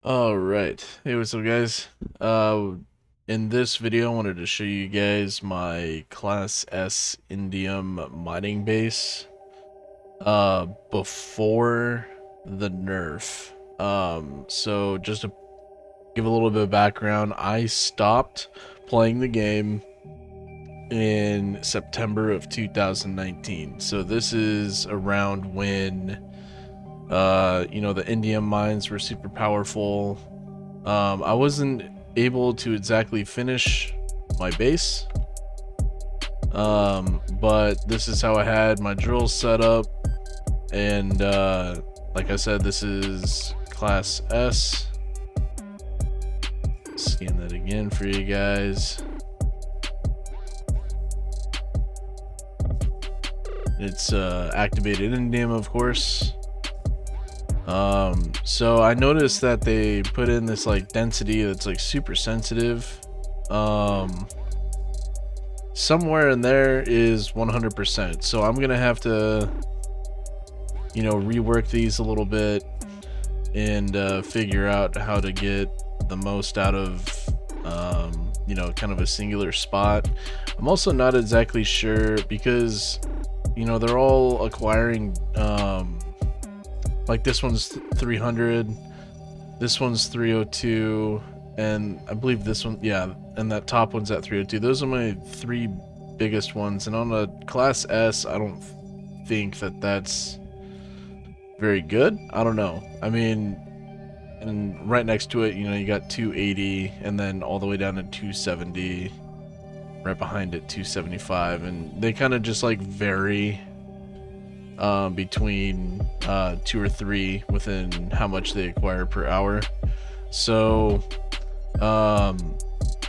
All right. Hey, what's up, guys? In this video, I wanted to show you guys my Class S Indium mining base, before the nerf. So just to give a little bit of background, I stopped playing the game in September of 2019. So this is around when the indium mines were super powerful. I wasn't able to exactly finish my base, but this is how I had my drills set up, and like I said, this is Class S. Scan that again for you guys. It's activated indium, of course. So I noticed that they put in this like density that's like super sensitive. Somewhere in there is 100%. So I'm gonna have to, rework these a little bit and figure out how to get the most out of, kind of a singular spot. I'm also not exactly sure because, they're all acquiring, like this one's 300, this one's 302, and I believe this one, yeah, and that top one's at 302. Those are my three biggest ones, and on a Class S, I don't think that that's very good. I don't know. I mean, and right next to it, you got 280, and then all the way down to 270, right behind it 275, and they kind of just like vary between 2 or 3 within how much they acquire per hour. So I'm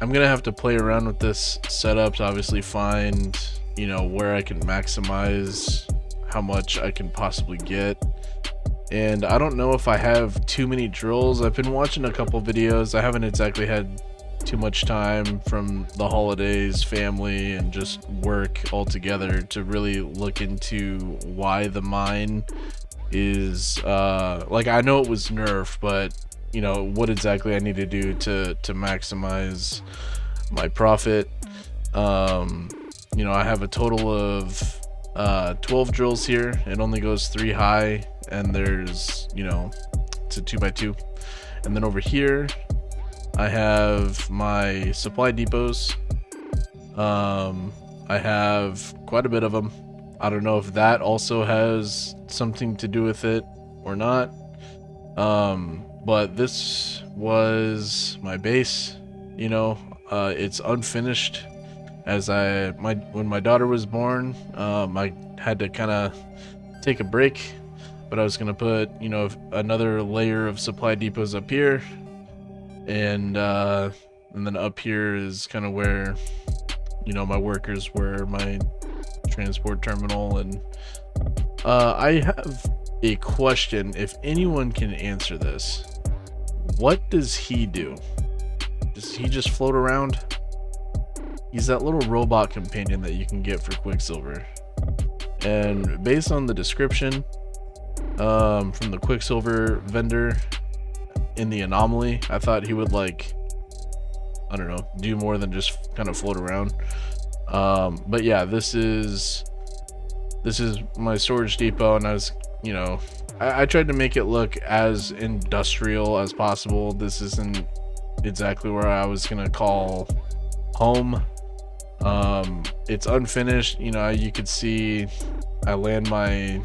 gonna have to play around with this setup to obviously find where I can maximize how much I can possibly get. And I don't know if I have too many drills. I've been watching a couple videos. I haven't exactly had too much time from the holidays, family, and just work altogether to really look into why the mine is like, I know it was nerf, but what exactly I need to do to maximize my profit. I have a total of 12 drills here. It only goes 3 high, and there's it's a 2x2. And then over here I have my supply depots. I have quite a bit of them. I don't know if that also has something to do with it or not. But this was my base. It's unfinished. When my daughter was born, I had to kind of take a break, but I was gonna put another layer of supply depots up here, and then up here is kind of where my workers were, my transport terminal. And I have a question, if anyone can answer this. What does he do? Does he just float around? He's that little robot companion that you can get for Quicksilver, and based on the description from the Quicksilver vendor in the anomaly, I thought he would, like, I don't know, do more than just kind of float around. But yeah, this is my storage depot, and I tried to make it look as industrial as possible. This isn't exactly where I was gonna call home. It's unfinished. You could see I land my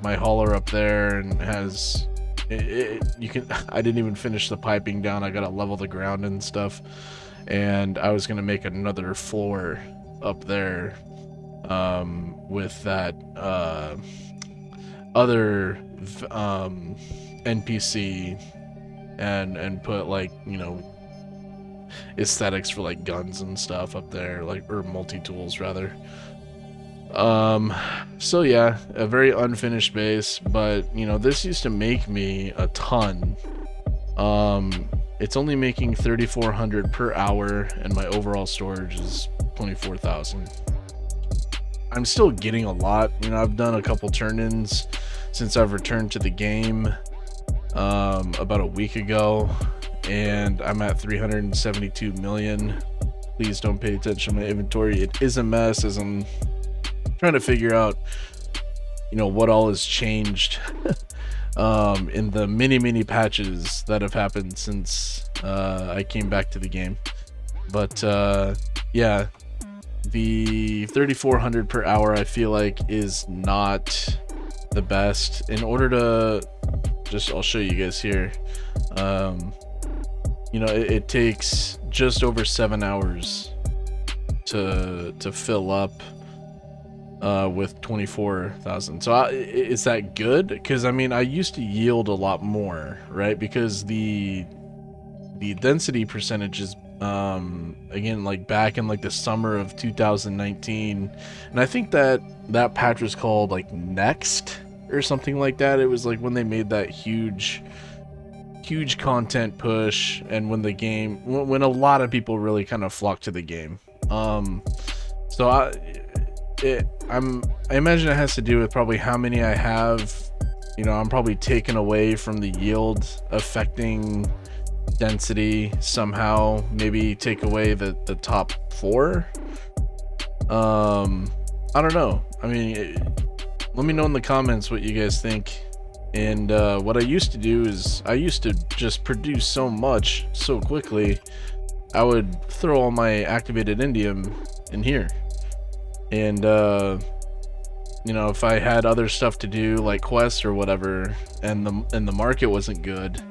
hauler up there, and has I didn't even finish the piping down. I gotta level the ground and stuff, and I was gonna make another floor up there with that other NPC, and put, like, aesthetics for like guns and stuff up there, like, or multi-tools rather. So yeah, a very unfinished base, but this used to make me a ton. It's only making 3,400 per hour, and my overall storage is 24,000. I'm still getting a lot. I've done a couple turn-ins since I've returned to the game, about a week ago, and I'm at 372 million. Please don't pay attention to my inventory. It is a mess as I'm trying to figure out, you know, what all has changed in the many patches that have happened since I came back to the game. But yeah, the 3400 per hour I feel like is not the best. In order to I'll show you guys here. You know, it takes just over 7 hours to fill up with 24,000. So is that good? Because I mean, I used to yield a lot more, right? Because the density percentage is again, like back in like the summer of 2019, and I think that patch was called like Next or something like that. It was like when they made that huge content push, and when the game, when a lot of people really kind of flocked to the game. So I imagine it has to do with probably how many I have. You know, I'm probably taken away from the yield, affecting density somehow. Maybe take away the top 4. I don't know. I mean, let me know in the comments what you guys think. And what I used to do is I used to just produce so much so quickly. I would throw all my activated indium in here, and you know, if I had other stuff to do like quests or whatever, and the market wasn't good,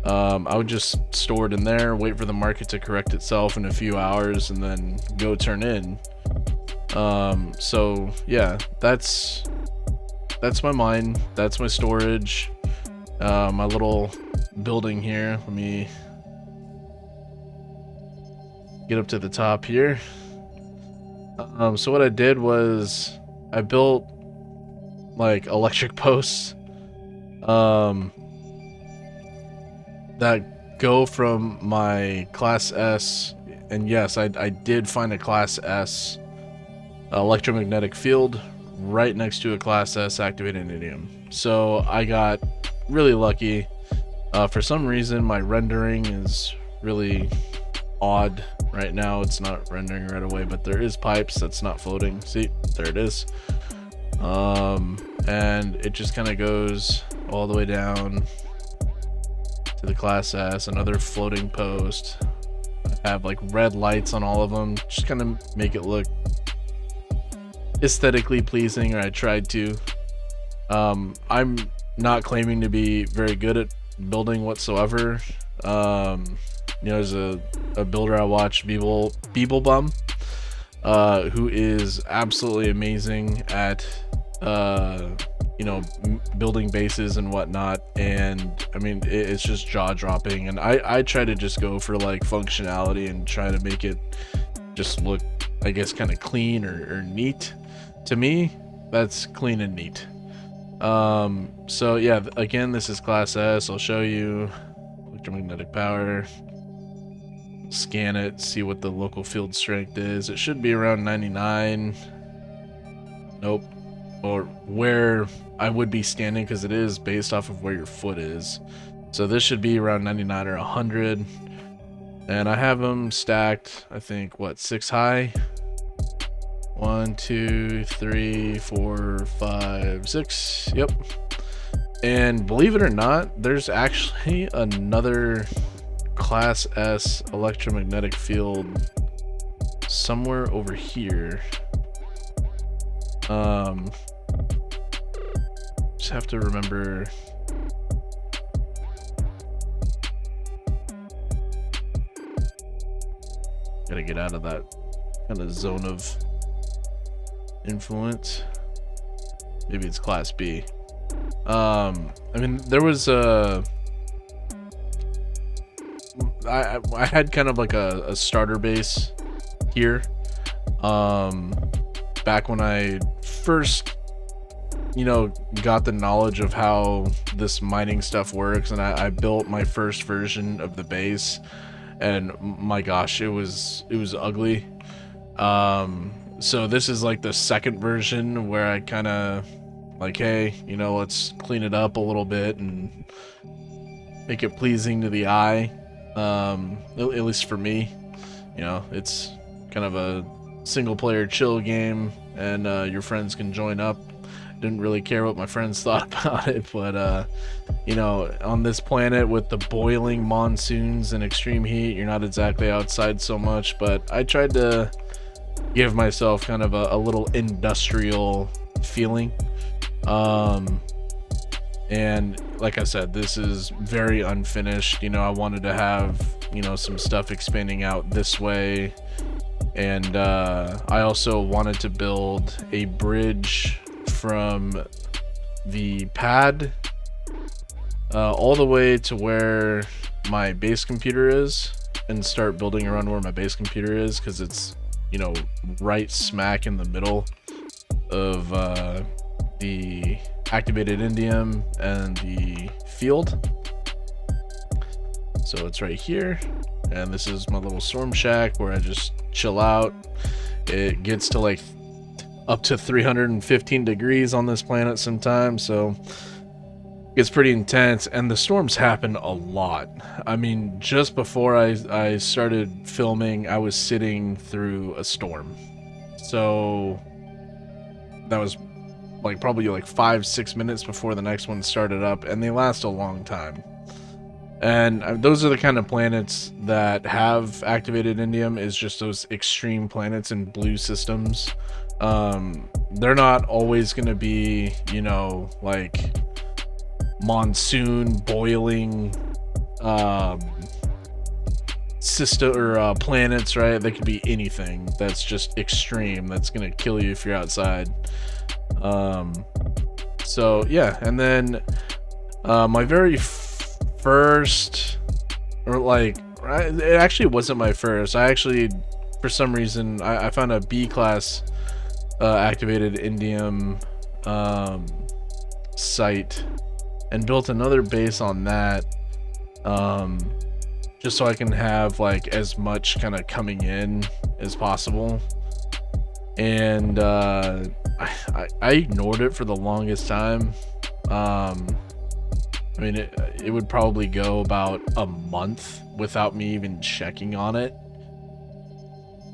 I would just store it in there, wait for the market to correct itself in a few hours, and then go turn in. So yeah, that's my mine, that's my storage, my little building here. Let me get up to the top here. So what I did was I built like electric posts that go from my Class S, and yes, I did find a Class S electromagnetic field right next to a Class S Activated Indium. So I got really lucky. For some reason my rendering is really odd right now. It's not rendering right away, but there is pipes that's not floating. See, there it is. And it just kind of goes all the way down to the Class S. Another floating post. I have like red lights on all of them, just kind of make it look aesthetically pleasing, or I tried to. I'm not claiming to be very good at building whatsoever. You know, there's a builder I watched, Beeblebum, who is absolutely amazing at you know, building bases and whatnot, and I mean, it's just jaw-dropping. And I try to just go for like functionality and try to make it just look, I guess, kind of clean or neat. To me, that's clean and neat. So yeah, again, this is Class S. I'll show you electromagnetic power, scan it, see what the local field strength is. It should be around 99. Nope. Or where I would be standing, because it is based off of where your foot is. So this should be around 99 or 100. And I have them stacked, I think, what, 6 high? 1, 2, 3, 4, 5, 6. Yep. And believe it or not, there's actually another Class S electromagnetic field somewhere over here. Just have to remember. Gotta get out of that kind of zone of influence. Maybe it's Class B. I mean, there was a I had kind of like a starter base here back when I first, you know, got the knowledge of how this mining stuff works, and I built my first version of the base, and my gosh, it was ugly. So this is like the second version where I kind of like, hey, you know, let's clean it up a little bit and make it pleasing to the eye, at least for me. You know, it's kind of a single player chill game, and your friends can join up. Didn't really care what my friends thought about it, but you know, on this planet with the boiling monsoons and extreme heat, you're not exactly outside so much, but I tried to give myself kind of a little industrial feeling. And like I said, this is very unfinished. You know, I wanted to have, you know, some stuff expanding out this way, and I also wanted to build a bridge from the pad all the way to where my base computer is, and start building around where my base computer is, because it's, you know, right smack in the middle of the activated indium and the field. So it's right here, and this is my little storm shack where I just chill out. It gets to like up to 315 degrees on this planet sometimes, so it's pretty intense, and the storms happen a lot. I mean, just before I started filming, I was sitting through a storm. So that was like probably like 5-6 minutes before the next one started up, and they last a long time. And those are the kind of planets that have activated indium, is just those extreme planets in blue systems. They're not always going to be, you know, like monsoon boiling system or planets, right? They could be anything that's just extreme, that's going to kill you if you're outside. So yeah, and then my very first, or like, it actually wasn't my first. I actually, for some reason, I found a B class activated indium site and built another base on that, just so I can have like as much kind of coming in as possible. And I ignored it for the longest time. I mean, it would probably go about a month without me even checking on it.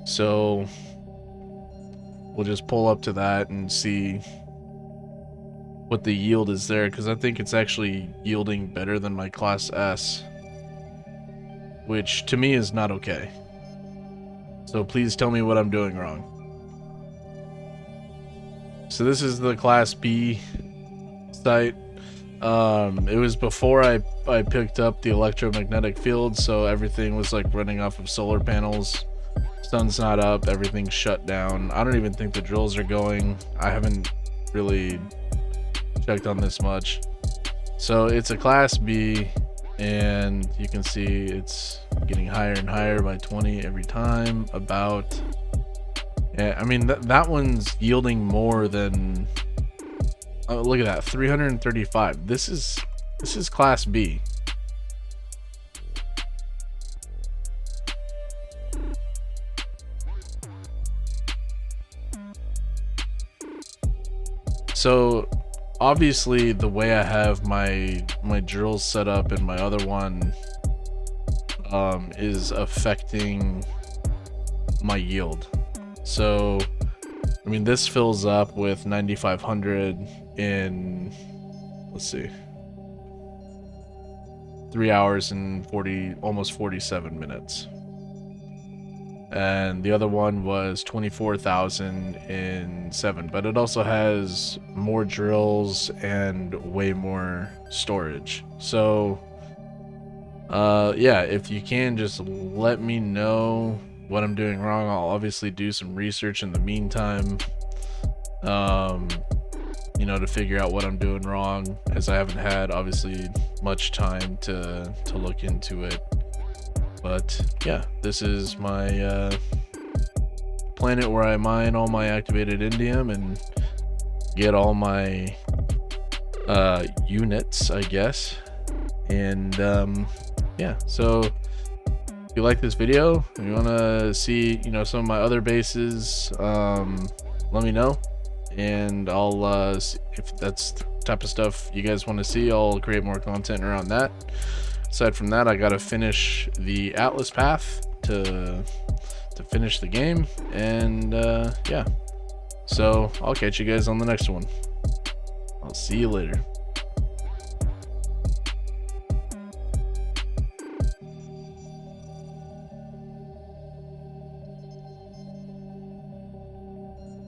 So we'll just pull up to that and see what the yield is there, because I think it's actually yielding better than my Class S, which to me is not okay. So please tell me what I'm doing wrong. So this is the Class B site. It was before I picked up the electromagnetic field, so everything was like running off of solar panels. Sun's not up, everything's shut down. I don't even think the drills are going. I haven't really checked on this much. So it's a Class B, and you can see it's getting higher and higher by 20 every time. About, yeah, I mean that one's yielding more than, oh, look at that, 335. This is Class B. So obviously the way I have my drills set up in my other one is affecting my yield. So I mean, this fills up with 9500 in, let's see, 3 hours and almost 47 minutes. And the other one was 24,000 in 7, but it also has more drills and way more storage. So yeah, if you can just let me know what I'm doing wrong. I'll obviously do some research in the meantime, you know, to figure out what I'm doing wrong, as I haven't had obviously much time to look into it. But yeah, this is my planet where I mine all my activated indium and get all my units, I guess. And yeah, so if you like this video and you want to see, you know, some of my other bases, let me know, and I'll if that's the type of stuff you guys want to see, I'll create more content around that. Aside from that, I gotta finish the Atlas path to finish the game, and yeah. So I'll catch you guys on the next one. I'll see you later.